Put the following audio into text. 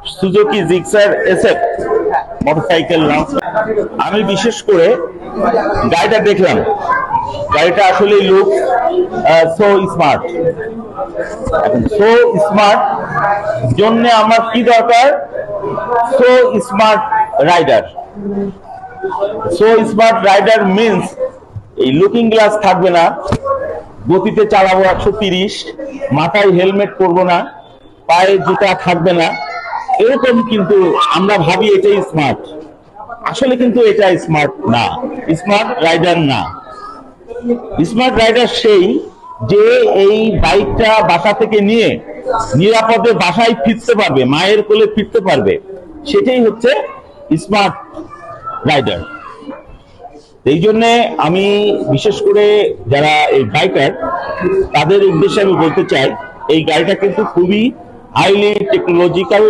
Suzuki Gixxer SF motorcycle launch. আমি বিশেষ করে গাড়িটা দেখলাম, গাড়িটা আসলে look so smart. So smart জন্য আমার কি দরকার? So smart rider. So smart rider means এই লুকিং গ্লাস থাকবে না, গতিতে চালাবো 130, মাথায় হেলমেট পরবো না, পায়ে জুতা থাকবে না, এরকম কিন্তু আমরা ভাবি এটাই স্মার্ট। আসলে কিন্তু এটা স্মার্ট না, স্মার্ট রাইডার না। স্মার্ট রাইডার সেই যে এই বাইকটা বাসা থেকে নিয়ে নিরাপদে বাসায় ফিরতে পারবে, মায়ের কোলে ফিরতে পারবে, সেটাই হচ্ছে স্মার্ট রাইডার। এই জন্য আমি বিশেষ করে যারা এই বাইকার তাদের উদ্দেশ্যে আমি বলতে চাই, এই গাড়িটা কিন্তু খুবই হাইলি টেকনোলজিক্যাল